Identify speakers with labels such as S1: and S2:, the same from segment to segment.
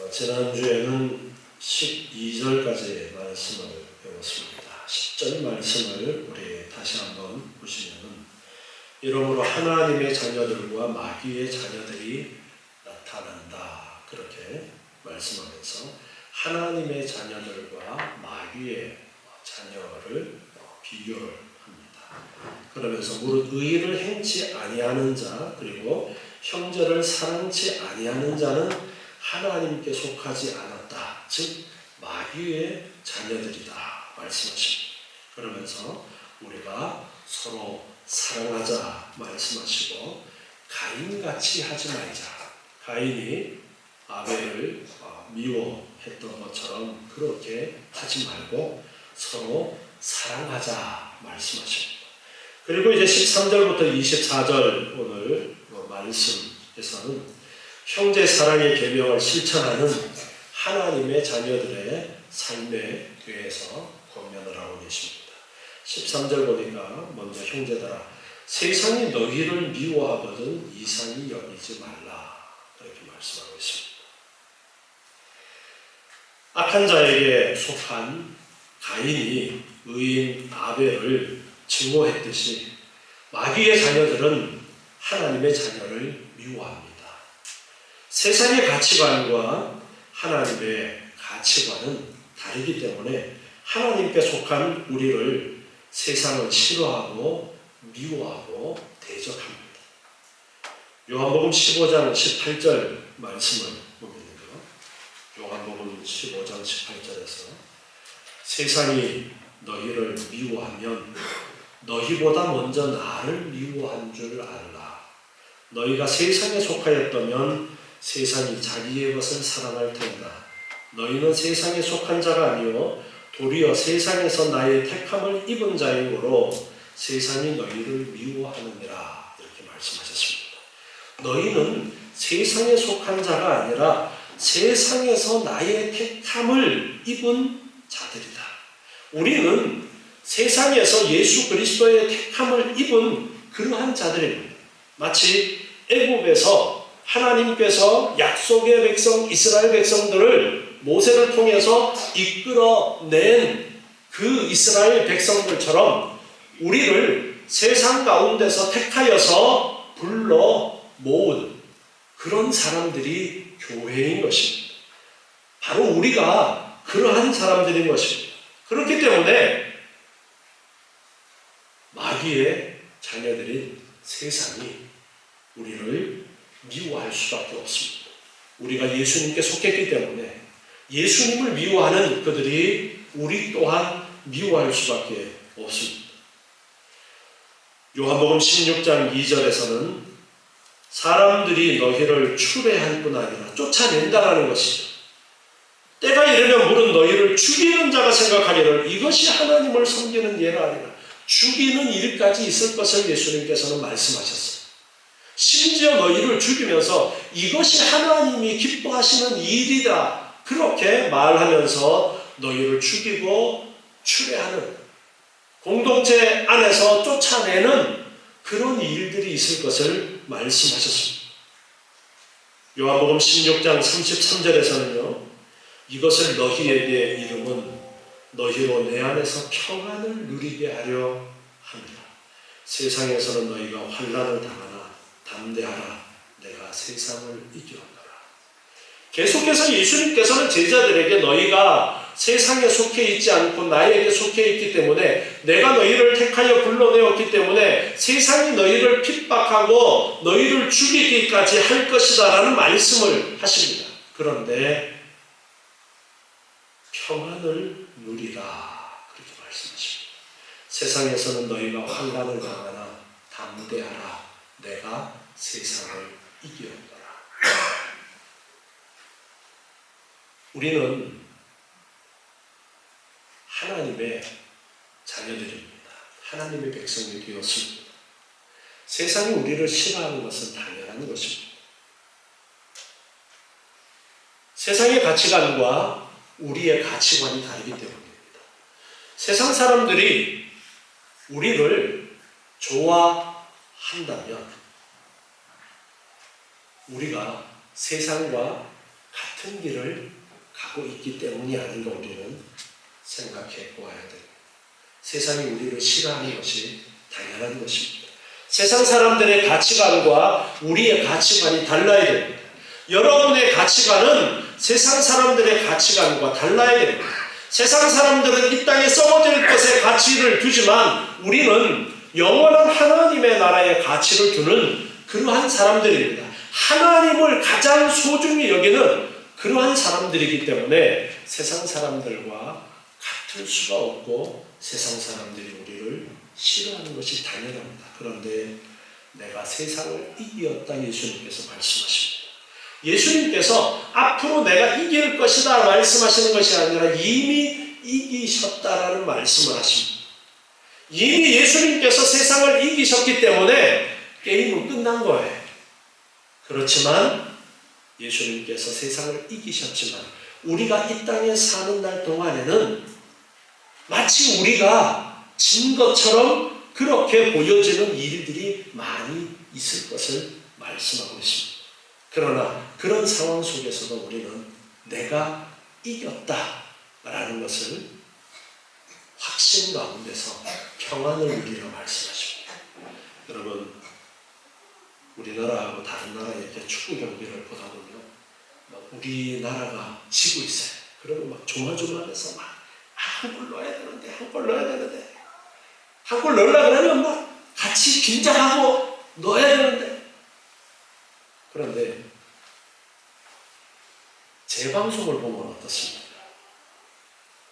S1: 지난주에는 12절까지 말씀을 배웠습니다. 10절 말씀을 우리 다시 한번 보시면은 이러므로 하나님의 자녀들과 마귀의 자녀들이 나타난다. 그렇게 말씀하면서 하나님의 자녀들과 마귀의 자녀를 비교를 합니다. 그러면서 무릇 의를 행치 아니하는 자 그리고 형제를 사랑치 아니하는 자는 하나님께 속하지 않았다. 즉 마귀의 자녀들이다 말씀하십니다. 그러면서 우리가 서로 사랑하자 말씀하시고 가인같이 하지 말자. 가인이 아벨을 미워했던 것처럼 그렇게 하지 말고 서로 사랑하자 말씀하십니다. 그리고 이제 13절부터 24절 오늘 말씀에서는 형제 사랑의 계명을 실천하는 하나님의 자녀들의 삶에 대해서 권면을 하고 계십니다. 13절 보니까 먼저 형제들아 세상이 너희를 미워하거든 이상히 여기지 말라 이렇게 말씀하고 있습니다. 악한 자에게 속한 가인이 의인 아벨을 증오했듯이 마귀의 자녀들은 하나님의 자녀를 미워합니다. 세상의 가치관과 하나님의 가치관은 다르기 때문에 하나님께 속한 우리를 세상은 싫어하고 미워하고 대적합니다. 요한복음 15장 18절 말씀을 보면요. 요한복음 15장 18절에서 세상이 너희를 미워하면 너희보다 먼저 나를 미워한 줄 알라. 너희가 세상에 속하였다면 세상이 자기의 것을 사랑할 텐다. 너희는 세상에 속한 자가 아니요 도리어 세상에서 나의 택함을 입은 자이므로 세상이 너희를 미워하느니라 이렇게 말씀하셨습니다. 너희는 세상에 속한 자가 아니라 세상에서 나의 택함을 입은 자들이다. 우리는 세상에서 예수 그리스도의 택함을 입은 그러한 자들입니다. 마치 애굽에서 하나님께서 약속의 백성 이스라엘 백성들을 모세를 통해서 이끌어낸 그 이스라엘 백성들처럼 우리를 세상 가운데서 택하여서 불러 모은 그런 사람들이 교회인 것입니다. 바로 우리가 그러한 사람들인 것입니다. 그렇기 때문에 마귀의 자녀들인 세상이 우리를 미워할 수밖에 없습니다. 우리가 예수님께 속했기 때문에 예수님을 미워하는 그들이 우리 또한 미워할 수밖에 없습니다. 요한복음 16장 2절에서는 사람들이 너희를 추배할 뿐 아니라 쫓아낸다라는 것이죠. 때가 이르면 물은 너희를 죽이는 자가 생각하기를 이것이 하나님을 섬기는 예라 아니라 죽이는 일까지 있을 것을 예수님께서는 말씀하셨어요. 심지어 너희를 죽이면서 이것이 하나님이 기뻐하시는 일이다 그렇게 말하면서 너희를 죽이고 추배하는 공동체 안에서 쫓아내는 그런 일들이 있을 것을 말씀하셨습니다. 요한복음 16장 33절에서는요 이것을 너희에게 이름은 너희로 내 안에서 평안을 누리게 하려 합니다. 세상에서는 너희가 환난을 당하나 담대하라 내가 세상을 이기었노라. 계속해서 예수님께서는 제자들에게 너희가 세상에 속해 있지 않고 나에게 속해 있기 때문에 내가 너희를 택하여 불러내었기 때문에 세상이 너희를 핍박하고 너희를 죽이기까지 할 것이다 라는 말씀을 하십니다. 그런데 평안을 누리라 그렇게 말씀하십니다. 세상에서는 너희가 환난을 당하나 담대하라 내가 세상을 이기었노라. 우리는 하나님의 자녀들입니다. 하나님의 백성이 되었습니다. 세상이 우리를 싫어하는 것은 당연한 것입니다. 세상의 가치관과 우리의 가치관이 다르기 때문입니다. 세상 사람들이 우리를 좋아한다면 우리가 세상과 같은 길을 가고 있기 때문이 아닌가 우리는 생각해 보아야 됩니다. 세상이 우리를 싫어하는 것이 당연한 것입니다. 세상 사람들의 가치관과 우리의 가치관이 달라야 됩니다. 여러분의 가치관은 세상 사람들의 가치관과 달라야 됩니다. 세상 사람들은 이 땅에 썩어질 것에 가치를 두지만 우리는 영원한 하나님의 나라에 가치를 두는 그러한 사람들입니다. 하나님을 가장 소중히 여기는 그러한 사람들이기 때문에 세상 사람들과 같을 수가 없고 세상 사람들이 우리를 싫어하는 것이 당연합니다. 그런데 내가 세상을 이기었다 예수님께서 말씀하십니다. 예수님께서 앞으로 내가 이길 것이다 말씀하시는 것이 아니라 이미 이기셨다라는 말씀을 하십니다. 이미 예수님께서 세상을 이기셨기 때문에 게임은 끝난 거예요. 그렇지만 예수님께서 세상을 이기셨지만 우리가 이 땅에 사는 날 동안에는 마치 우리가 진 것처럼 그렇게 보여지는 일들이 많이 있을 것을 말씀하고 있습니다. 그러나 그런 상황 속에서도 우리는 내가 이겼다라는 것을 확신 가운데서 평안을 누리라 말씀하십니다. 여러분, 우리나라하고 다른 나라 이렇게 축구 경기를 보다 보면 막 우리나라가 지고 있어요. 그러면 막 조마조마해서 막 한 골 넣어야 되는데 한 골 넣어야 되는데 한 골 넣으려고 그러면 막 같이 긴장하고 넣어야 되는데 그런데 재방송을 보면 어떻습니까?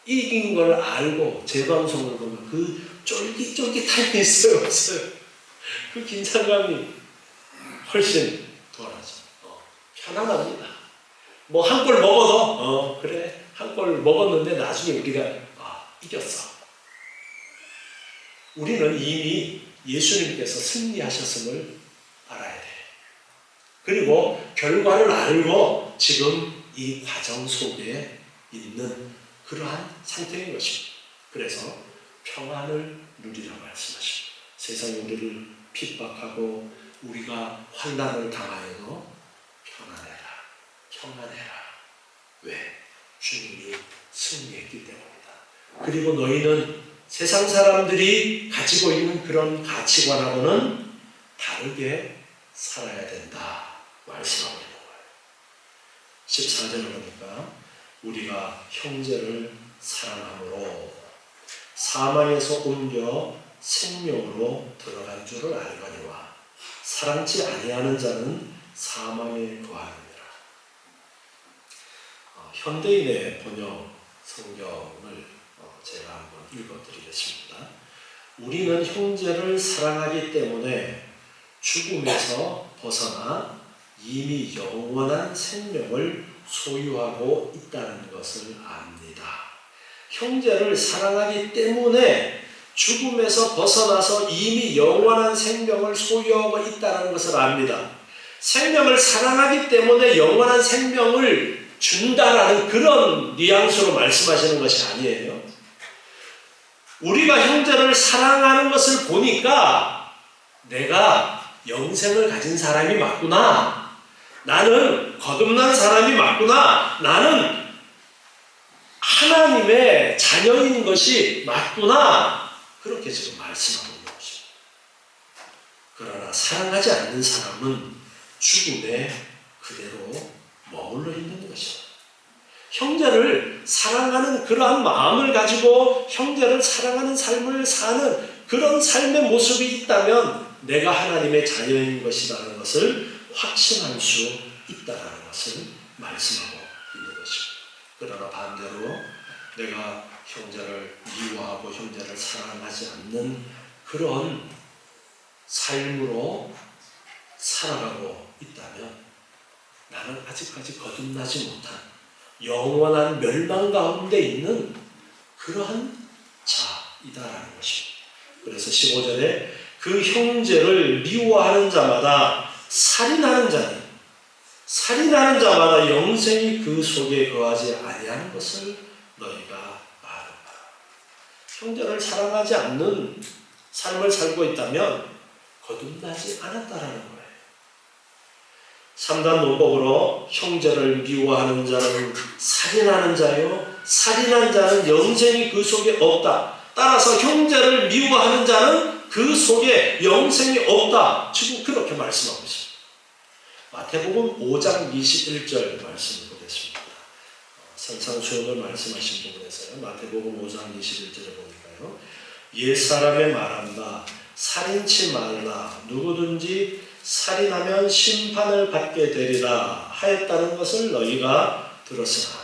S1: 이긴 걸 알고 재방송을 보면 그 쫄깃쫄깃함이 있어요, 없어요? 그 긴장감이 훨씬 덜하죠. 편안합니다. 뭐 한 골 먹어도 그래 한 골 먹었는데 나중에 우리가 이겼어. 우리는 이미 예수님께서 승리하셨음을 알아야 돼. 그리고 결과를 알고 지금 이 과정 속에 있는 그러한 상태인 것입니다. 그래서 평안을 누리라 말씀하십니다. 세상이 우리를 핍박하고 우리가 환난을 당하여도 평안해라. 왜? 주님이 승리했기 때문이다. 그리고 너희는 세상 사람들이 가지고 있는 그런 가치관하고는 다르게 살아야 된다 말씀하고 있는 거예요. 14절을 보니까 우리가 형제를 사랑함으로 사망에서 옮겨 생명으로 들어간 줄을 알거니와 사랑치 아니하는 자는 사망에 거하느니라. 현대인의 번역 성경을 제가 한번 읽어드리겠습니다. 우리는 형제를 사랑하기 때문에 죽음에서 벗어나 이미 영원한 생명을 소유하고 있다는 것을 압니다. 형제를 사랑하기 때문에 죽음에서 벗어나서 이미 영원한 생명을 소유하고 있다는 것을 압니다. 생명을 사랑하기 때문에 영원한 생명을 준다라는 그런 뉘앙스로 말씀하시는 것이 아니에요. 우리가 형제를 사랑하는 것을 보니까 내가 영생을 가진 사람이 맞구나. 나는 거듭난 사람이 맞구나. 나는 하나님의 자녀인 것이 맞구나. 그렇게 지금 말씀하고 있는 것입니다. 그러나 사랑하지 않는 사람은 죽음에 그대로 머물러 있는 것입니다. 형제를 사랑하는 그러한 마음을 가지고 형제를 사랑하는 삶을 사는 그런 삶의 모습이 있다면 내가 하나님의 자녀인 것이라는 것을 확신할 수 있다는 것을 말씀하고 있는 것입니다. 그러나 반대로 내가 형제를 미워하고 형제를 사랑하지 않는 그런 삶으로 살아가고 있다면 나는 아직까지 거듭나지 못한 영원한 멸망 가운데 있는 그러한 자이다라는 것입니다. 그래서 15절에 그 형제를 미워하는 자마다 살인하는 자마다 영생이 그 속에 거하지 아니하는 것을 너희가 아노라. 형제를 사랑하지 않는 삶을 살고 있다면 거듭나지 않았다라는 거예요. 3단 논법으로 형제를 미워하는 자는 살인하는 자요, 살인한 자는 영생이 그 속에 없다. 따라서 형제를 미워하는 자는 그 속에 영생이 없다. 지금 그렇게 말씀하고 있습니다. 마태복음 5장 21절 말씀을 보겠습니다. 산상수훈을 말씀하신 부분에서요. 마태복음 5장 21절에 보니까요. 옛사람에 말한다. 살인치 말라. 누구든지 살인하면 심판을 받게 되리라 하였다는 것을 너희가 들었으나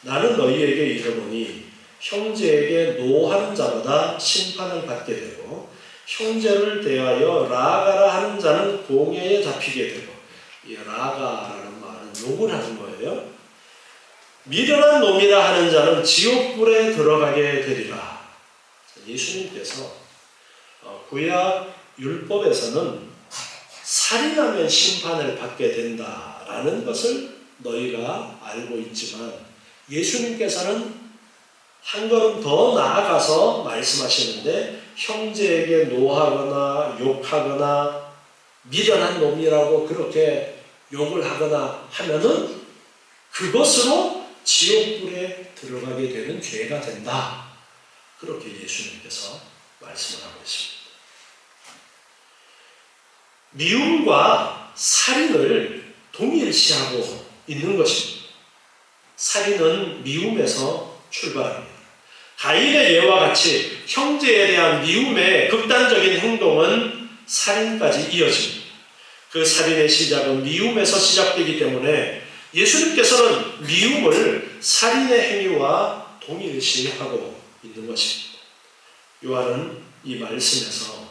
S1: 나는 너희에게 이르노니 형제에게 노하는 자마다 심판을 받게 되고 형제를 대하여 라가라 하는 자는 공회에 잡히게 되고, 이 라가라는 말은 욕을 하는 거예요. 미련한 놈이라 하는 자는 지옥불에 들어가게 되리라. 예수님께서 구약 율법에서는 살인하면 심판을 받게 된다라는 것을 너희가 알고 있지만, 예수님께서는 한 걸음 더 나아가서 말씀하시는데, 형제에게 노하거나 욕하거나 미련한 놈이라고 그렇게 욕을 하거나 하면은 그것으로 지옥불에 들어가게 되는 죄가 된다. 그렇게 예수님께서 말씀을 하고 있습니다. 미움과 살인을 동일시하고 있는 것입니다. 살인은 미움에서 출발합니다. 가인의 예와 같이 형제에 대한 미움의 극단적인 행동은 살인까지 이어집니다. 그 살인의 시작은 미움에서 시작되기 때문에 예수님께서는 미움을 살인의 행위와 동일시하고 있는 것입니다. 요한은 이 말씀에서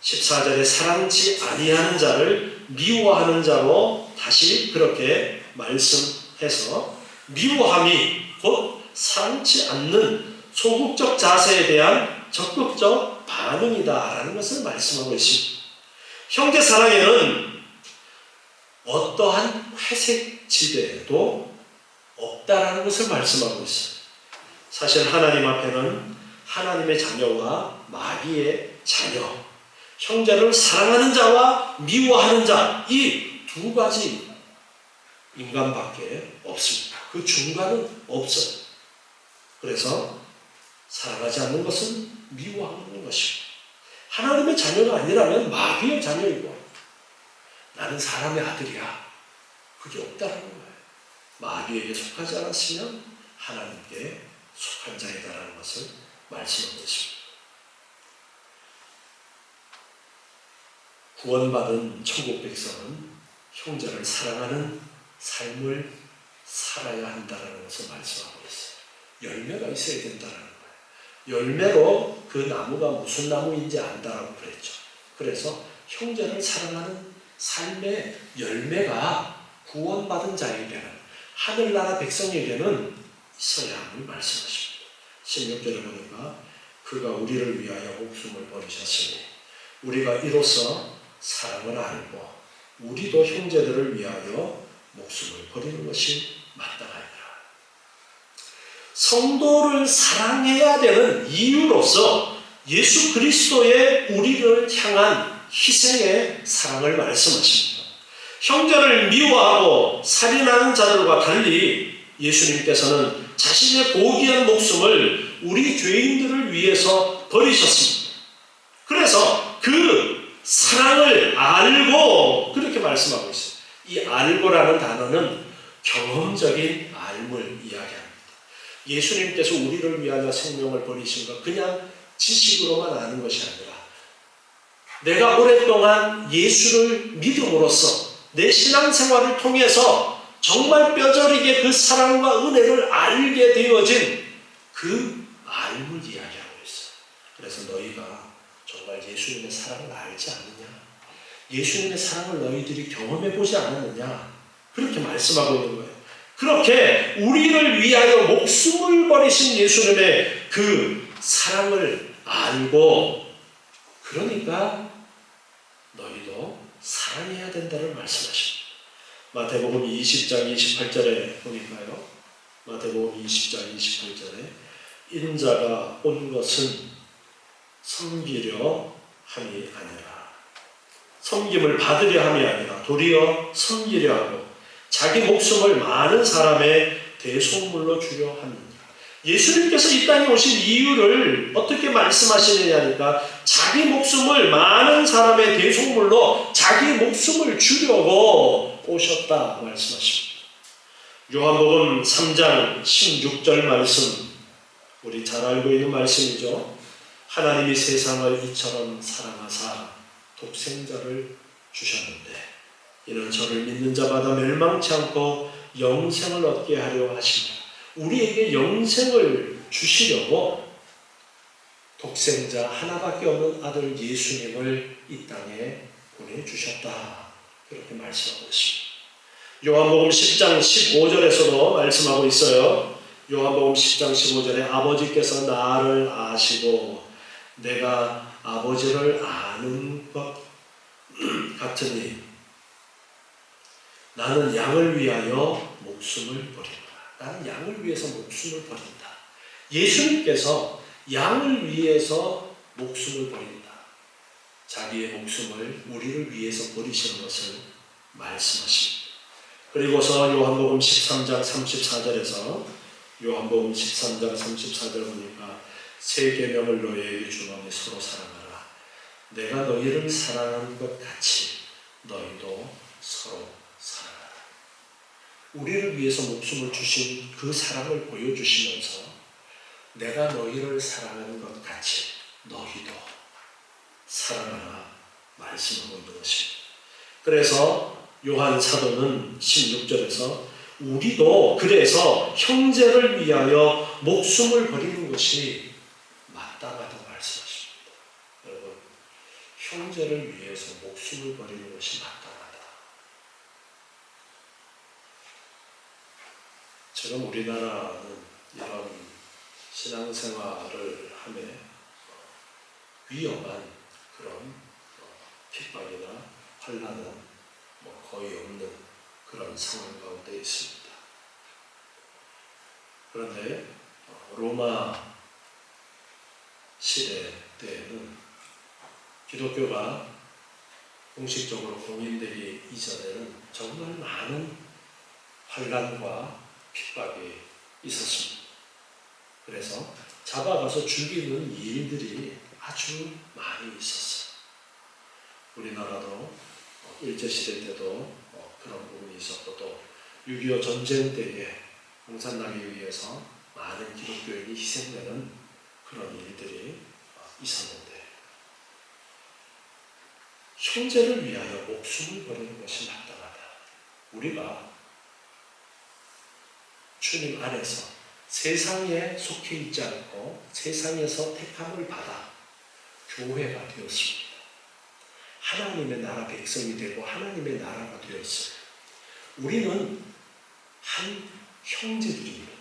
S1: 14절에 사랑치 아니하는 자를 미워하는 자로 다시 그렇게 말씀해서, 미워함이 곧 사랑치 않는 소극적 자세에 대한 적극적 반응이다라는 것을 말씀하고 있습니다. 형제 사랑에는 어떠한 회색 지대도 없다라는 것을 말씀하고 있어요. 사실 하나님 앞에는 하나님의 자녀와 마귀의 자녀, 형제를 사랑하는 자와 미워하는 자, 이 두 가지 인간밖에 없습니다. 그 중간은 없어요. 그래서 사랑하지 않는 것은 미워하는 것입니다. 하나님의 자녀가 아니라면 마귀의 자녀이고, 나는 사람의 아들이야, 그게 없다는 거예요. 마귀에게 속하지 않았으면 하나님께 속한 자이다라는 것을 말씀하고 있습니다. 구원받은 천국 백성은 형제를 사랑하는 삶을 살아야 한다는 것을 말씀하고 있어요. 열매가 있어야 된다는 거예요. 열매로 그 나무가 무슨 나무인지 안다라고 그랬죠. 그래서 형제를 사랑하는 삶의 열매가 구원받은 자에게는, 하늘나라 백성에게는 있어야 함을 말씀하십니다. 16절에 보니까 그가 우리를 위하여 목숨을 버리셨으니 우리가 이로써 사랑을 알고 우리도 형제들을 위하여 목숨을 버리는 것이 마땅하니라. 성도를 사랑해야 되는 이유로서 예수 그리스도의 우리를 향한 희생의 사랑을 말씀하십니다. 형제를 미워하고 살인하는 자들과 달리 예수님께서는 자신의 고귀한 목숨을 우리 죄인들을 위해서 버리셨습니다. 그래서 그 사랑을 알고 그렇게 말씀하고 있어요. 이 알고라는 단어는 경험적인 알물 이야기합니다. 예수님께서 우리를 위하여 생명을 버리신 것 그냥 지식으로만 아는 것이 아니라, 내가 오랫동안 예수를 믿음으로써 내 신앙생활을 통해서 정말 뼈저리게 그 사랑과 은혜를 알게 되어진 그 알물 이야기하고 있어요. 그래서 너희가 정말 예수님의 사랑을 알지 않느냐? 예수님의 사랑을 너희들이 경험해보지 않았느냐? 그렇게 말씀하고 있는 거예요. 그렇게 우리를 위하여 목숨을 버리신 예수님의 그 사랑을 알고, 그러니까 너희도 사랑해야 된다는 말씀하십니다. 마태복음 20장 28절에 보니까요. 마태복음 20장 28절에 인자가 온 것은 섬기려 함이 아니라 섬김을 받으려 함이 아니라 도리어 섬기려 하고 자기 목숨을 많은 사람의 대속물로 주려 합니다. 예수님께서 이 땅에 오신 이유를 어떻게 말씀하시느냐니까 자기 목숨을 많은 사람의 대속물로 자기 목숨을 주려고 오셨다 말씀하십니다. 요한복음 3장 16절 말씀, 우리 잘 알고 있는 말씀이죠. 하나님이 세상을 이처럼 사랑하사 독생자를 주셨는데 이는 저를 믿는 자마다 멸망치 않고 영생을 얻게 하려 하십니다. 우리에게 영생을 주시려고 독생자 하나밖에 없는 아들 예수님을 이 땅에 보내주셨다. 그렇게 말씀하고 있습니다. 요한복음 10장 15절에서도 말씀하고 있어요. 요한복음 10장 15절에 아버지께서 나를 아시고 내가 아버지를 아는 것 같으니 나는 양을 위하여 목숨을 버린다. 나는 양을 위해서 목숨을 버린다. 예수님께서 양을 위해서 목숨을 버린다. 자기의 목숨을 우리를 위해서 버리시는 것을 말씀하십니다. 그리고서 요한복음 13장 34절에서 요한복음 13장 34절 보니까 새 계명을 너희에게 주노니 서로 사랑하라. 내가 너희를 사랑한 것 같이 너희도 서로 사랑하라. 우리를 위해서 목숨을 주신 그 사랑을 보여주시면서 내가 너희를 사랑하는 것 같이 너희도 사랑하라 말씀하고 있는 것입니다. 그래서 요한 사도는 16절에서 우리도 그래서 형제를 위하여 목숨을 버리는 것이 마땅하다고 말씀하십니다. 여러분, 형제를 위해서 목숨을 버리는 것이 마땅하다. 지금 우리나라는 이런 신앙생활을 하며 위험한 그런 핍박이나 환난은 거의 없는 그런 상황 가운데 있습니다. 그런데 로마 시대 때에는 기독교가 공식적으로 공인되기 이전에는 정말 많은 환난과 핍박이 있었습니다. 그래서 잡아가서 죽이는 일들이 아주 많이 있었어요. 우리나라도 일제시대 때도 그런 부분이 있었고 또 6.25 전쟁 때에 공산당에 의해서 많은 기독교인이 희생되는 그런 일들이 있었는데 형제를 위하여 목숨을 버리는 것이 마땅하다. 우리가 주님 안에서 세상에 속해 있지 않고 세상에서 택함을 받아 교회가 되었습니다. 하나님의 나라 백성이 되고 하나님의 나라가 되었어요. 우리는 한 형제들입니다.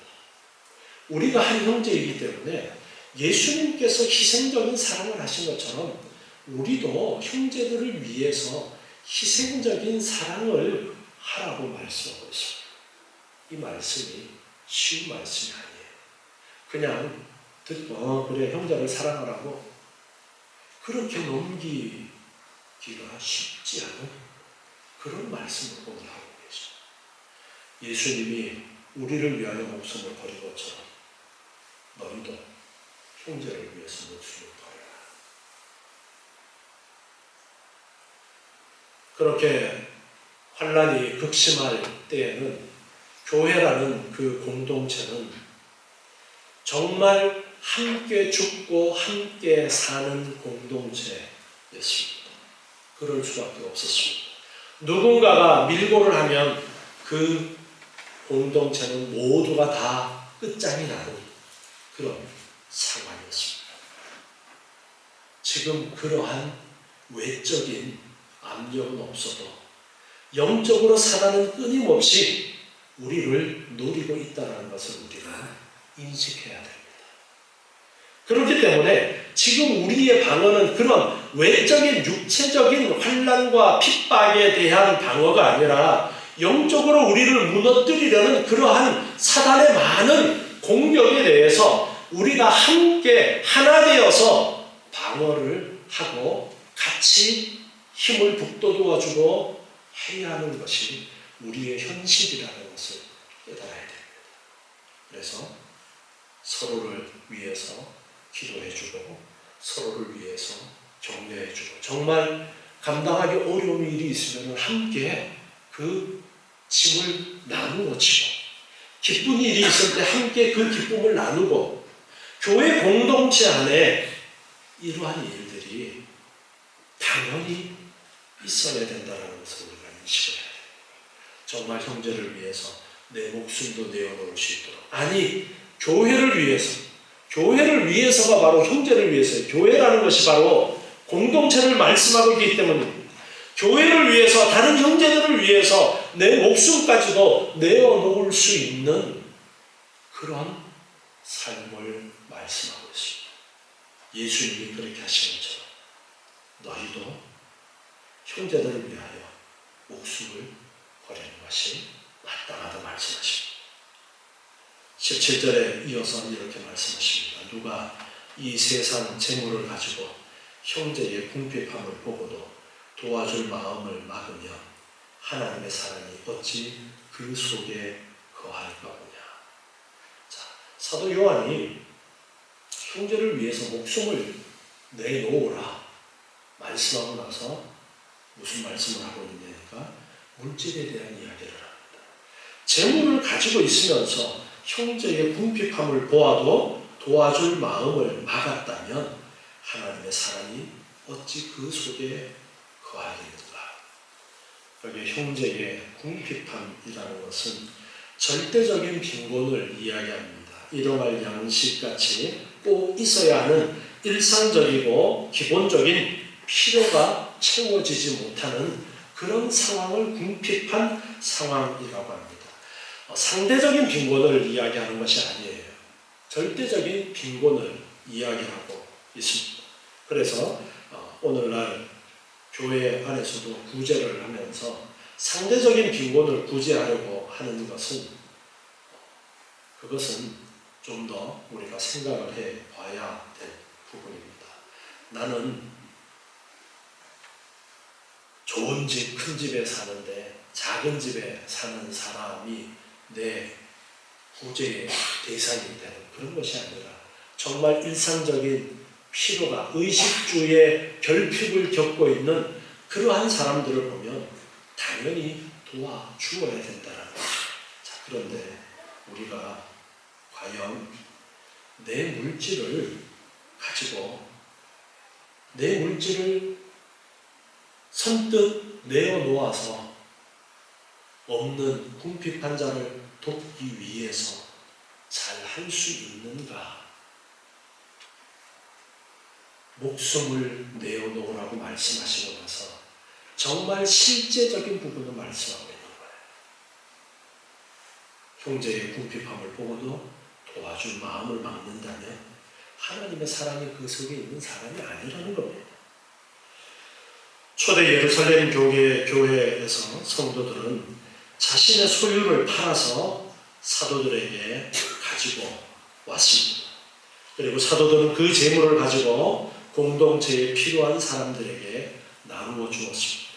S1: 우리가 한 형제이기 때문에 예수님께서 희생적인 사랑을 하신 것처럼 우리도 형제들을 위해서 희생적인 사랑을 하라고 말씀하고 있습니다. 이 말씀이 쉬운 말씀이 아니에요. 그냥 듣고 그래 형제를 사랑하라고 그렇게 넘기기가 쉽지 않은 그런 말씀을 오늘 하고 계십니다. 예수님이 우리를 위하여 목숨을 버린 것처럼 너희도 형제를 위해서 목숨을 버려라. 그렇게 환난이 극심할 때에는 교회라는 그 공동체는 정말 함께 죽고 함께 사는 공동체였습니다. 그럴 수밖에 없었습니다. 누군가가 밀고를 하면 그 공동체는 모두가 다 끝장이 나는 그런 상황이었습니다. 지금 그러한 외적인 압력은 없어도 영적으로 사단은 끊임없이 우리를 노리고 있다는 것을 우리가 인식해야 됩니다. 그렇기 때문에 지금 우리의 방어는 그런 외적인 육체적인 환난과 핍박에 대한 방어가 아니라 영적으로 우리를 무너뜨리려는 그러한 사단의 많은 공격에 대해서 우리가 함께 하나 되어서 방어를 하고 같이 힘을 북돋워주고 해야 하는 것이 우리의 현실이라는 것을 깨달아야 됩니다. 그래서 서로를 위해서 기도해주고 서로를 위해서 격려해주고 정말 감당하기 어려운 일이 있으면 함께 그 짐을 나누어 지고 기쁜 일이 있을 때 함께 그 기쁨을 나누고 교회 공동체 안에 이러한 일들이 당연히 있어야 된다는 것을 우리가 인식해야 돼요. 정말 형제를 위해서 내 목숨도 내어놓을 수 있도록 아니 교회를 위해서가 바로 형제를 위해서예요. 교회라는 것이 바로 공동체를 말씀하고 있기 때문입니다. 교회를 위해서 다른 형제들을 위해서 내 목숨까지도 내어놓을 수 있는 그런 삶을 말씀하고 있습니다. 예수님이 그렇게 하신 것처럼 너희도 형제들을 위하여 목숨을 버리는 것이 마땅하다 말씀하십니다. 17절에 이어서 이렇게 말씀하십니다. 누가 이 세상 재물을 가지고 형제의 궁핍함을 보고도 도와줄 마음을 막으며 하나님의 사랑이 어찌 그 속에 거할까 보냐. 자, 사도 요한이 형제를 위해서 목숨을 내놓으라 말씀하고 나서 무슨 말씀을 하고 있느냐니까 물질에 대한 이야기를 합니다. 재물을 가지고 있으면서 형제의 궁핍함을 보아도 도와줄 마음을 막았다면 하나님의 사랑이 어찌 그 속에 거하겠는가. 여기 형제의 궁핍함이라는 것은 절대적인 빈곤을 이야기합니다. 일용할 양식같이 꼭 있어야 하는 일상적이고 기본적인 필요가 채워지지 못하는 그런 상황을 궁핍한 상황이라고 합니다. 상대적인 빈곤을 이야기하는 것이 아니에요. 절대적인 빈곤을 이야기하고 있습니다. 그래서 오늘날 교회 안에서도 구제를 하면서 상대적인 빈곤을 구제하려고 하는 것은 그것은 좀 더 우리가 생각을 해 봐야 될 부분입니다. 나는 좋은 집, 큰 집에 사는데 작은 집에 사는 사람이 내 구제의 대상이 되는 그런 것이 아니라 정말 일상적인 필요가 의식주의 결핍을 겪고 있는 그러한 사람들을 보면 당연히 도와주어야 된다는 거죠. 자, 그런데 우리가 과연 내 물질을 가지고 내 물질을 선뜻 내어놓아서 없는 궁핍한 자를 돕기 위해서 잘 할 수 있는가? 목숨을 내어놓으라고 말씀하시고 나서 정말 실제적인 부분을 말씀하고 있는 거예요. 형제의 궁핍함을 보고도 도와줄 마음을 막는다면 하나님의 사랑이 그 속에 있는 사람이 아니라는 겁니다. 초대 예루살렘 교회에서 성도들은 자신의 소유를 팔아서 사도들에게 가지고 왔습니다. 그리고 사도들은 그 재물을 가지고 공동체에 필요한 사람들에게 나누어 주었습니다.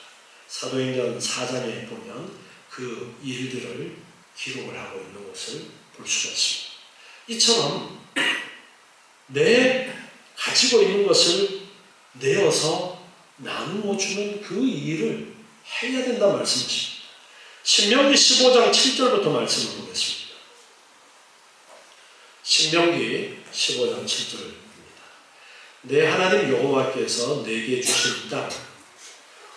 S1: 사도행전 4장에 보면 그 일들을 기록을 하고 있는 것을 볼 수가 있습니다. 이처럼 내 가지고 있는 것을 내어서 나누어 주는 그 일을 해야 된다 말씀이십니다. 신명기 15장 7절부터 말씀을 보겠습니다. 신명기 15장 7절입니다. 내 하나님 여호와께서 내게 주신 땅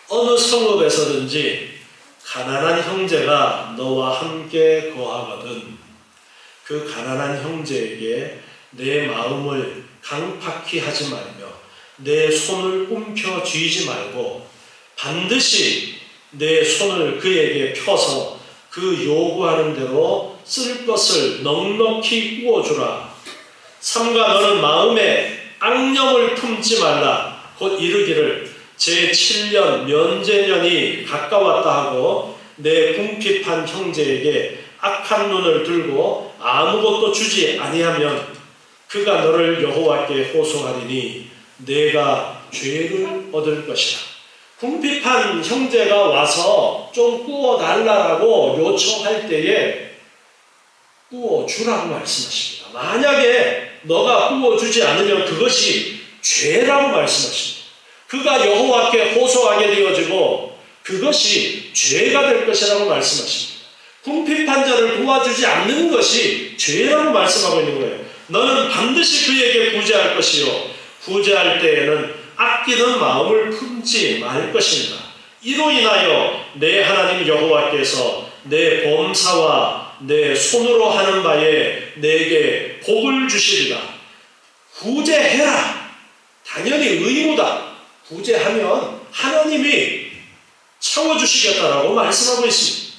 S1: 어느 성읍에서든지 가난한 형제가 너와 함께 거하거든 그 가난한 형제에게 내 마음을 강팍히 하지 말며 내 손을 움켜 쥐지 말고 반드시 내 손을 그에게 펴서 그 요구하는 대로 쓸 것을 넉넉히 구워주라. 삼가 너는 마음에 앙념을 품지 말라. 곧 이르기를 제7년 면제년이 가까웠다 하고 내 궁핍한 형제에게 악한 눈을 들고 아무것도 주지 아니하면 그가 너를 여호와께 호소하리니 내가 죄를 얻을 것이라. 궁핍한 형제가 와서 좀 구워달라고 요청할 때에 구워주라고 말씀하십니다. 만약에 너가 구워주지 않으면 그것이 죄라고 말씀하십니다. 그가 여호와께 호소하게 되어지고 그것이 죄가 될 것이라고 말씀하십니다. 궁핍한 자를 도와주지 않는 것이 죄라고 말씀하고 있는 거예요. 너는 반드시 그에게 구제할 것이요 구제할 때에는 아끼는 마음을 품지 말 것입니다. 이로 인하여 내 하나님 여호와께서 내 범사와 내 손으로 하는 바에 내게 복을 주시리라. 구제해라. 당연히 의무다. 구제하면 하나님이 채워주시겠다라고 말씀하고 있습니다.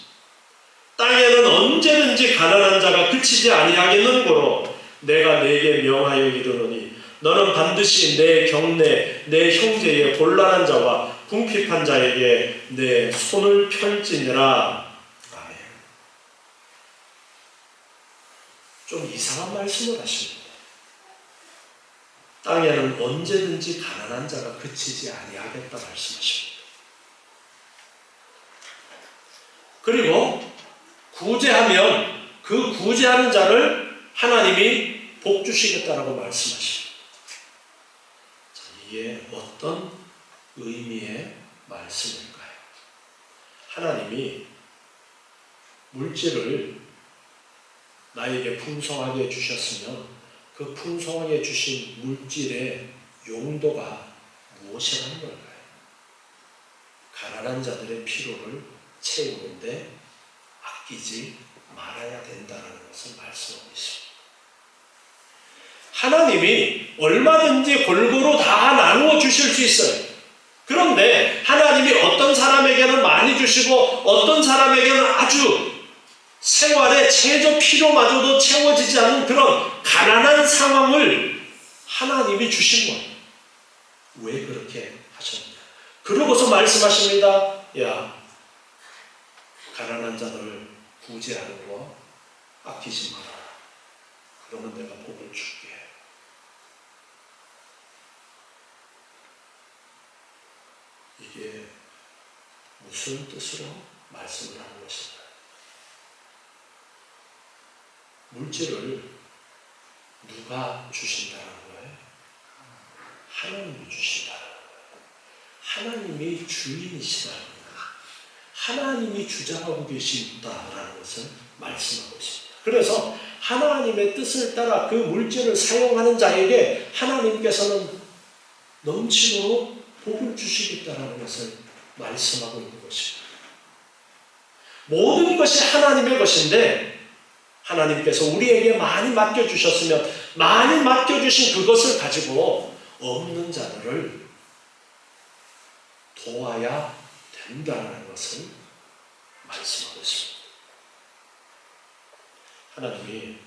S1: 땅에는 언제든지 가난한 자가 그치지 아니하겠는고로 내가 내게 명하여 이르노니 너는 반드시 내 경내 내 형제의 곤란한 자와 궁핍한 자에게 내 손을 펼지니라. 아멘. 좀 이상한 말씀을 하십니다. 땅에는 언제든지 가난한 자가 그치지 아니하겠다 말씀하십니다. 그리고 구제하면 그 구제하는 자를 하나님이 복 주시겠다라고 말씀하십니다. 자, 이게 어떤 의미의 말씀일까요? 하나님이 물질을 나에게 풍성하게 주셨으면 그 풍성하게 주신 물질의 용도가 무엇이라는 걸까요? 가난한 자들의 필요를 채우는데 아끼지 말아야 된다는 것을 말씀하고 있습니다. 하나님이 얼마든지 골고루 다 나누어 주실 수 있어요. 그런데 하나님이 어떤 사람에게는 많이 주시고 어떤 사람에게는 아주 생활의 최저 필요마저도 채워지지 않는 그런 가난한 상황을 하나님이 주신 거예요. 왜 그렇게 하셨느냐? 그러고서 말씀하십니다. 야, 가난한 자들을 구제하는 거 아끼지 마라. 그러면 내가 복을 줄게. 이게 무슨 뜻으로 말씀을 하는 것인가? 물질을 누가 주신다는 거예요? 하나님이 주신다는 거예요. 하나님이 주인이시다는 거예요. 하나님이 주장하고 계신다라는 것을 말씀하고 있습니다. 그래서 하나님의 뜻을 따라 그 물질을 사용하는 자에게 하나님께서는 넘치도록 복을 주시겠다라는 것을 말씀하고 있는 것입니다. 모든 것이 하나님의 것인데 하나님께서 우리에게 많이 맡겨주셨으면 많이 맡겨주신 그것을 가지고 없는 자들을 도와야 된다는 것을 말씀하고 있습니다. 하나님이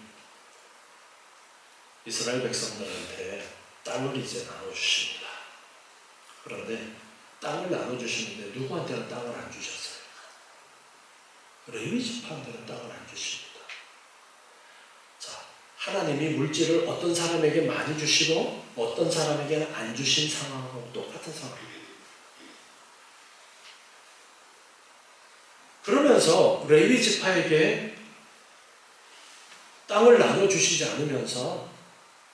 S1: 이스라엘 백성들한테 땅을 이제 나눠주십니다. 그런데 땅을 나눠주시는데 누구한테는 땅을 안 주셨어요? 레위 지파한테는 땅을 안 주십니다. 자, 하나님이 물질을 어떤 사람에게 많이 주시고 어떤 사람에게는 안 주신 상황하고 똑같은 상황입니다. 그러면서 레위 지파에게 땅을 나눠주시지 않으면서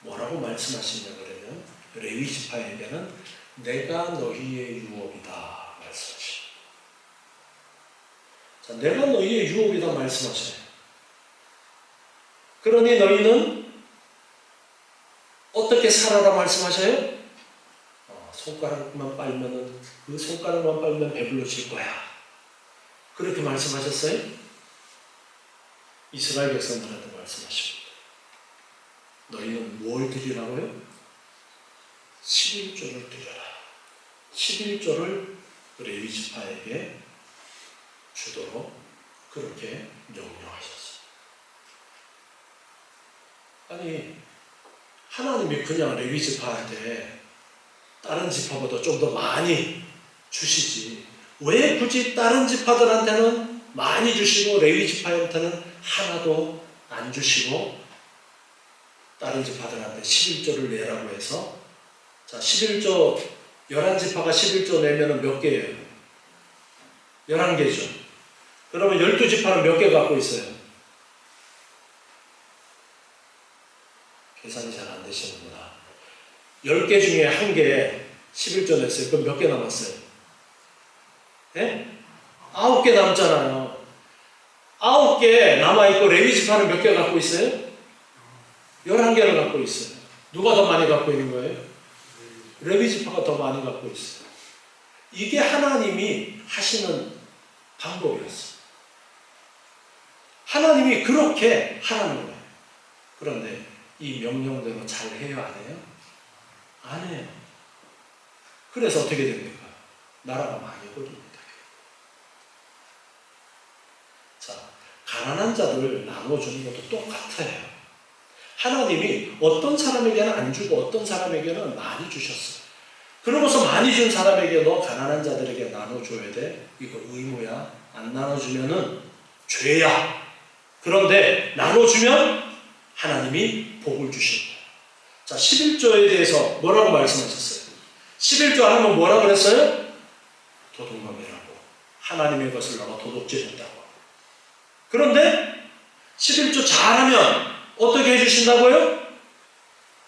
S1: 뭐라고 말씀하시냐 그러면 레위 지파에게는 내가 너희의 유업이다 말씀하십니다. 자, 내가 너희의 유업이다 말씀하셔요. 그러니 너희는 어떻게 살아라 말씀하셔요? 손가락만 빨면은 그 손가락만 빨면 배불러질 거야. 그렇게 말씀하셨어요? 이스라엘 백성들한테 말씀하십니다. 너희는 뭘 드리라고요? 11조를 드려라. 11조를 레위 지파에게 주도록 그렇게 명령하셨어요. 아니, 하나님이 그냥 레위 지파한테 다른 지파보다 좀 더 많이 주시지 왜 굳이 다른 지파들한테는 많이 주시고 레위 지파한테는 하나도 안 주시고 다른 지파들한테 11조를 내라고 해서 자 11조 11지파가 11조 내면은 몇 개예요? 11개죠. 그러면 12지파는 몇 개 갖고 있어요? 계산이 잘 안 되시는구나. 10개 중에 1개 11조 냈어요. 그럼 몇 개 남았어요? 네? 9개 남잖아요. 9개 남아있고 레위지파는 몇 개 갖고 있어요? 11개를 갖고 있어요. 누가 더 많이 갖고 있는 거예요? 레위지파가 더 많이 갖고 있어요. 이게 하나님이 하시는 방법이었어요. 하나님이 그렇게 하라는 거예요. 그런데 이 명령대로 잘 해요, 안 해요? 안 해요. 그래서 어떻게 됩니까? 나라가 망해버립니다. 자, 가난한 자를 나눠주는 것도 똑같아요. 하나님이 어떤 사람에게는 안 주고 어떤 사람에게는 많이 주셨어요. 그러고서 많이 준 사람에게 너 가난한 자들에게 나눠줘야 돼. 이거 의무야. 안 나눠주면은 죄야. 그런데 나눠주면 하나님이 복을 주신 거예요. 자, 11조에 대해서 뭐라고 말씀하셨어요? 11조 하면 뭐라고 그랬어요? 도둑놈이라고. 하나님의 것을 너가 도둑질했다고. 그런데 11조 잘하면 어떻게 해주신다고요?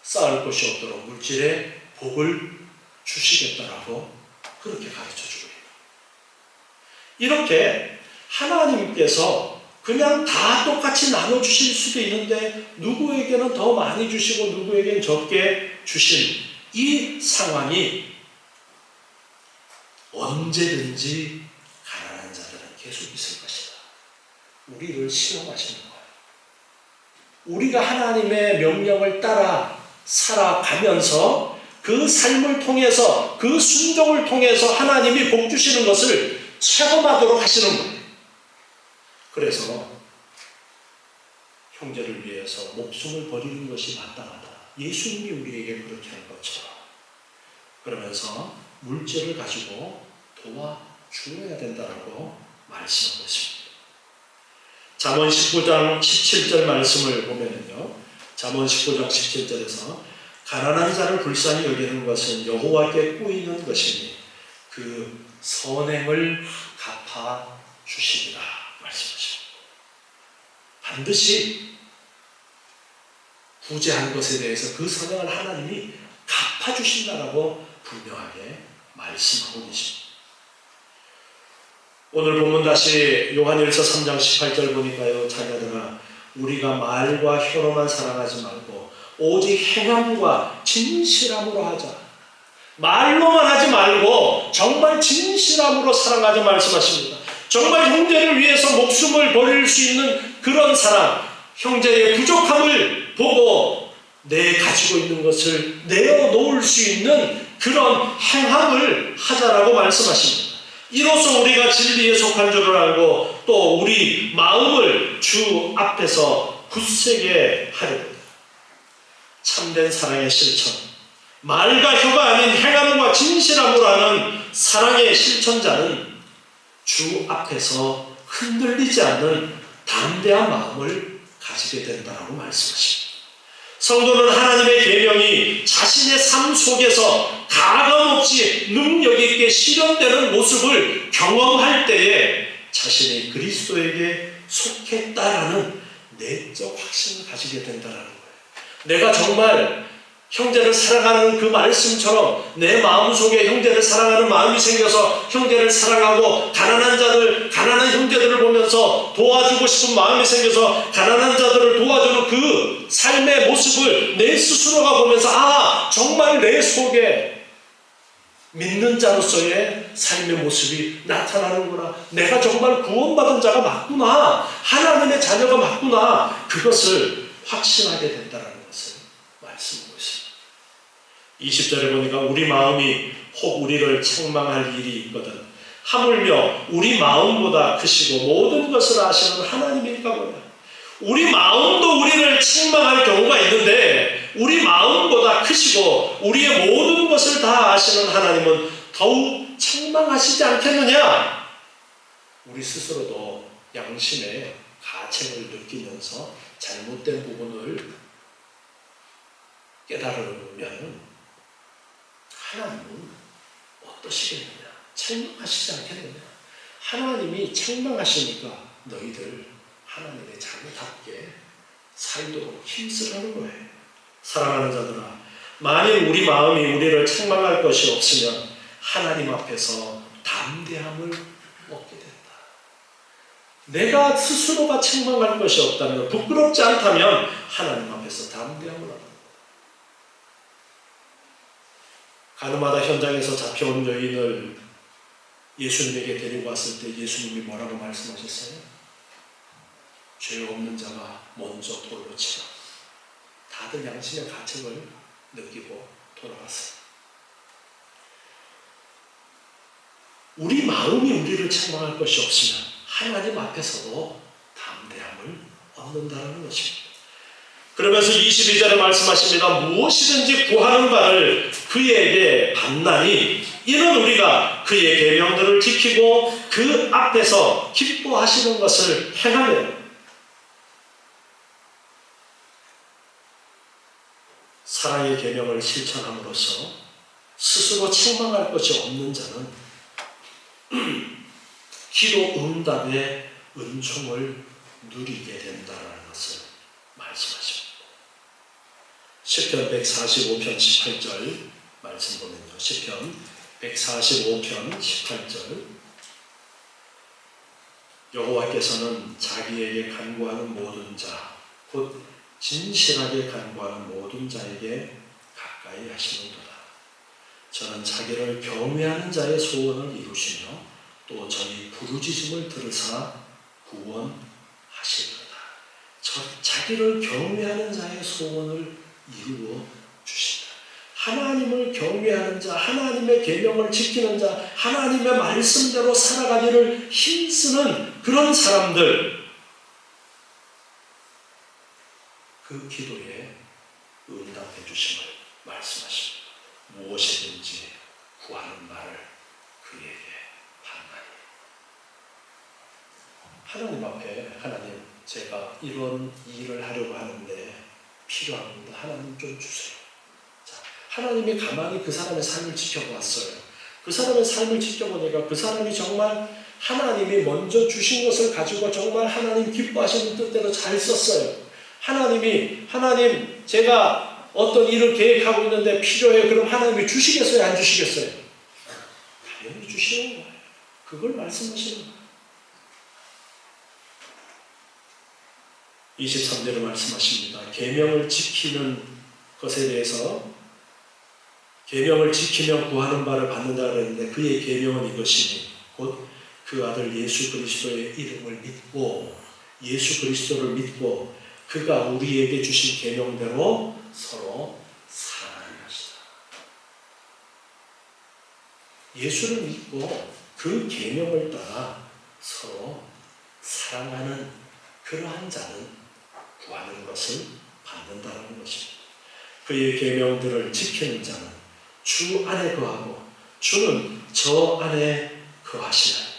S1: 쌓을 곳이 없도록 물질에 복을 주시겠다라고 그렇게 가르쳐주고 있어요. 이렇게 하나님께서 그냥 다 똑같이 나눠주실 수도 있는데 누구에게는 더 많이 주시고 누구에게는 적게 주신 이 상황이 언제든지 가난한 자들은 계속 있을 것이다. 우리를 시험하시는 거예요. 우리가 하나님의 명령을 따라 살아가면서 그 삶을 통해서 그 순종을 통해서 하나님이 복 주시는 것을 체험하도록 하시는 거예요. 그래서 형제를 위해서 목숨을 버리는 것이 마땅하다. 예수님이 우리에게 그렇게 한 것처럼. 그러면서 물질을 가지고 도와주어야 된다고 말씀하고 있습니다. 잠언 19장 17절 말씀을 보면요. 잠언 19장 17절에서 가난한 자를 불쌍히 여기는 것은 여호와께 꾸이는 것이니 그 선행을 갚아 주시리라 말씀하십니다. 반드시 구제한 것에 대해서 그 선행을 하나님이 갚아 주신다라고 분명하게 말씀하고 계십니다. 오늘 본문 다시 요한일서 3장 18절 보니까요. 자녀들아 우리가 말과 혀로만 사랑하지 말고 오직 행함과 진실함으로 하자. 말로만 하지 말고 정말 진실함으로 사랑하자 말씀하십니다. 정말 형제를 위해서 목숨을 버릴 수 있는 그런 사랑, 형제의 부족함을 보고 내 가지고 있는 것을 내어놓을 수 있는 그런 행함을 하자라고 말씀하십니다. 이로써 우리가 진리에 속한 줄을 알고 또 우리 마음을 주 앞에서 굳세게 하려고 참된 사랑의 실천, 말과 혀가 아닌 행함과 진실함으로 하는 사랑의 실천자는 주 앞에서 흔들리지 않는 담대한 마음을 가지게 된다고 말씀하십니다. 성도는 하나님의 계명이 자신의 삶 속에서 가감없이 능력 있게 실현되는 모습을 경험할 때에 자신이 그리스도에게 속했다라는 내적 확신을 가지게 된다는 거예요. 내가 정말 형제를 사랑하는 그 말씀처럼 내 마음속에 형제를 사랑하는 마음이 생겨서 형제를 사랑하고 가난한 자들, 가난한 형제들을 보면서 도와주고 싶은 마음이 생겨서 가난한 자들을 도와주는 그 삶의 모습을 내 스스로가 보면서 정말 내 속에 믿는 자로서의 삶의 모습이 나타나는구나. 내가 정말 구원받은 자가 맞구나. 하나님의 자녀가 맞구나. 그것을 확신하게 된다는 것을 말씀하고 있습니다. 20절에 보니까 우리 마음이 혹 우리를 책망할 일이 있거든 하물며 우리 마음보다 크시고 모든 것을 아시는 하나님일까 보냐. 우리 마음도 우리를 책망할 경우가 있는데 우리 마음보다 크시고 우리의 모든 것을 다 아시는 하나님은 더욱 책망하시지 않겠느냐. 우리 스스로도 양심의 가책을 느끼면서 잘못된 부분을 깨달으면 하나님은 어떠시겠느냐? 책망하시지 않겠느냐? 하나님이 책망하시니까 너희들 하나님의 자녀답게 살도록 힘쓰라는 거예요. 사랑하는 자들아, 만일 우리 마음이 우리를 책망할 것이 없으면 하나님 앞에서 담대함을 얻게 된다. 내가 스스로가 책망할 것이 없다면, 부끄럽지 않다면 하나님 앞에서 담대함을 얻는다. 가늠하다 현장에서 잡혀온 여인을 예수님에게 데리고 왔을 때 예수님이 뭐라고 말씀하셨어요? 죄 없는 자가 먼저 돌로 치라. 다들 양심의 가책을 느끼고 돌아갔어요. 우리 마음이 우리를 책망할 것이 없으면 하나님 앞에서도 담대함을 얻는다는 것입니다. 그러면서 22절에 말씀하십니다. 무엇이든지 구하는 바를 그에게 받나니 이는 우리가 그의 계명들을 지키고 그 앞에서 기뻐하시는 것을 행하며, 사랑의 계명을 실천함으로써 스스로 책망할 것이 없는 자는 기도 응답의 은총을 누리게 된다는 것을 말씀하십니다. 시편 145편 18절 말씀 보면요. 시편 145편 18절, 여호와께서는 자기에게 간구하는 모든 자, 곧 진실하게 간구하는 모든 자에게 가까이 하시는도다. 저는 자기를 경외하는 자의 소원을 이루시며 또 저희 부르짖음을 들으사 구원하시리로다. 자기를 경외하는 자의 소원을 이루어 주신다. 하나님을 경외하는 자, 하나님의 계명을 지키는 자, 하나님의 말씀대로 살아가기를 힘쓰는 그런 사람들, 그 기도에 응답해 주심을 말씀하십니다. 무엇이든지 구하는 말을 그에게 받나니. 하나님 앞에, 하나님, 제가 이런 일을 하려고 하는데 필요합니다. 하나님 좀 주세요. 자, 하나님이 가만히 그 사람의 삶을 지켜보았어요. 그 사람의 삶을 지켜보니까 그 사람이 정말 하나님이 먼저 주신 것을 가지고 정말 하나님 기뻐하시는 뜻대로 잘 썼어요. 하나님, 제가 어떤 일을 계획하고 있는데 필요해요. 그럼 하나님이 주시겠어요? 안 주시겠어요? 당연히 주시는 거예요. 그걸 말씀하시는 거예요. 23절에 말씀하십니다. 계명을 지키는 것에 대해서, 계명을 지키며 구하는 바를 받는다 그랬는데 그의 계명은 이것이니 곧 그 아들 예수 그리스도의 이름을 믿고, 예수 그리스도를 믿고 그가 우리에게 주신 계명대로 서로 사랑하는 것이다. 예수를 믿고 그 계명을 따라 서로 사랑하는 그러한 자는 구하는 것을 받는다는 것입니다. 그의 계명들을 지키는 자는 주 안에 거하고 주는 저 안에 거하시나니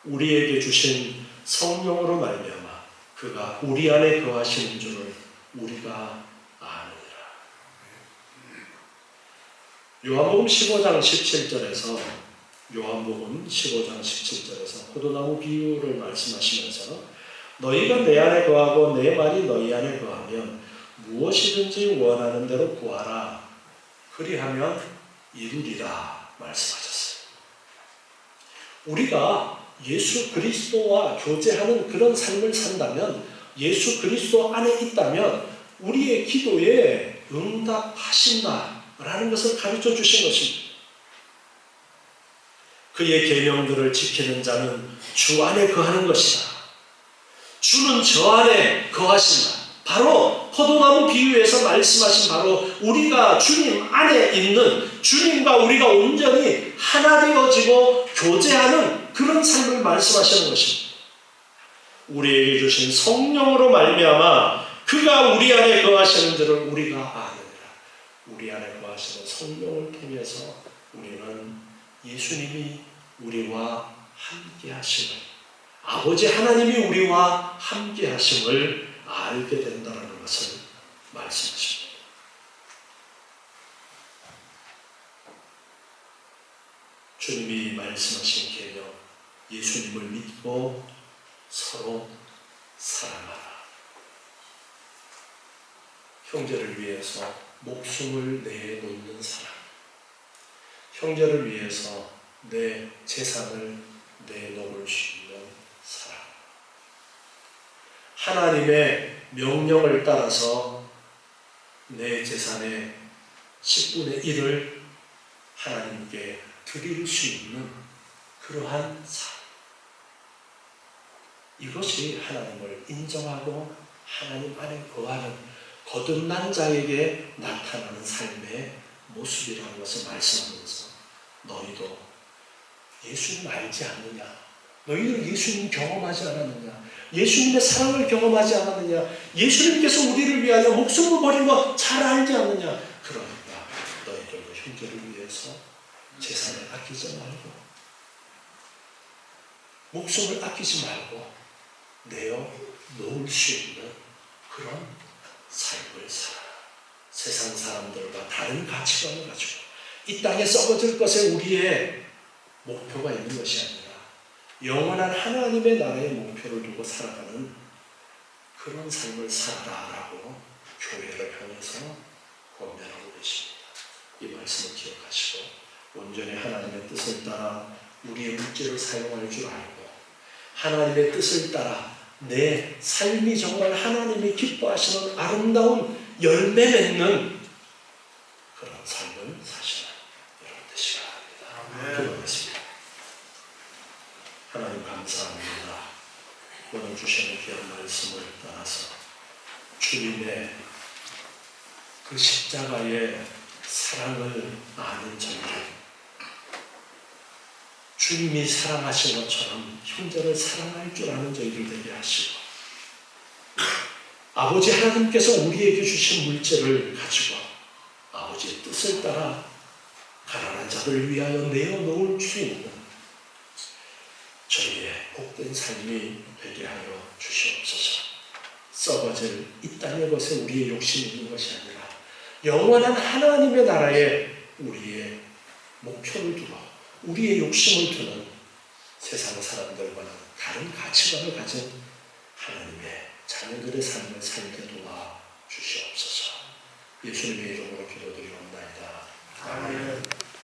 S1: 우리에게 주신 성령으로 말미암아 그가 우리 안에 거하시는 줄을 우리가 아느니라. 요한복음 15장 17절에서 포도나무 비유를 말씀하시면서 너희가 내 안에 거하고 내 말이 너희 안에 거하면 무엇이든지 원하는 대로 구하라. 그리하면 이루리라 말씀하셨어요. 우리가 예수 그리스도와 교제하는 그런 삶을 산다면, 예수 그리스도 안에 있다면 우리의 기도에 응답하신다라는 것을 가르쳐 주신 것입니다. 그의 계명들을 지키는 자는 주 안에 거하는 것이다. 주는 저 안에 거하신다. 바로 포도나무 비유에서 말씀하신 바로 우리가 주님 안에 있는, 주님과 우리가 온전히 하나 되어지고 교제하는 그런 삶을 말씀하시는 것입니다. 우리에게 주신 성령으로 말미암아 그가 우리 안에 거하시는 줄을 우리가 아느니라. 우리 안에 거하시는 성령을 통해서 우리는 예수님이 우리와 함께 하심을, 아버지 하나님이 우리와 함께 하심을 알게 된다는 것을 말씀하십니다. 주님이 말씀하신 개념, 예수님을 믿고 서로 사랑하라. 형제를 위해서 목숨을 내놓는 사람, 형제를 위해서 내 재산을 내놓을 수 있는 사람, 하나님의 명령을 따라서 내 재산의 10분의 1을 하나님께 드릴 수 있는 그러한 삶. 이것이 하나님을 인정하고 하나님 안에 거하는 거듭난 자에게 나타나는 삶의 모습이라는 것을 말씀하면서 너희도 예수님 알지 않느냐? 너희들 예수님 경험하지 않았느냐? 예수님의 사랑을 경험하지 않았느냐? 예수님께서 우리를 위하여 목숨을 버린 거 잘 알지 않느냐? 그러니까 너희들도 형제를 위해서 재산을 아끼지 말고 목숨을 아끼지 말고 내어 놓을 수 있는 그런 삶을 살아. 세상 사람들과 다른 가치관을 가지고 이 땅에 썩어질 것에 우리의 목표가 있는 것이 아니라 영원한 하나님의 나라의 목표를 두고 살아가는 그런 삶을 살아라라고 교회를 향해서 권면하고 계십니다. 이 말씀을 기억하시고 온전히 하나님의 뜻을 따라 우리의 물질을 사용할 줄 알고 하나님의 뜻을 따라 내 삶이 정말 하나님이 기뻐하시는 아름다운 열매 맺는 그런 삶을 사시는 여러분 되시기 바랍니다. 기도하겠습니다. 하나님 감사합니다. 오늘 주시는 귀한 말씀을 따라서 주님의 그 십자가의 사랑을 아는 저희들, 주님이 사랑하신 것처럼 형제를 사랑할 줄 아는 저희들 되게 하시고 아버지 하나님께서 우리에게 주신 물질을 가지고 아버지의 뜻을 따라 가난한 자들을 위하여 내어놓을 수 있는 저희의 복된 삶이 되게 하여 주시옵소서. 썩어질 이 땅의 것에 우리의 욕심이 있는 것이 아니라 영원한 하나님의 나라에 우리의 목표를 두고 우리의 욕심을 두는 세상 사람들과는 다른 가치관을 가진 하나님의 자녀들의 삶을 살게 도와 주시옵소서. 예수님의 이름으로 기도드리옵나이다. 아멘.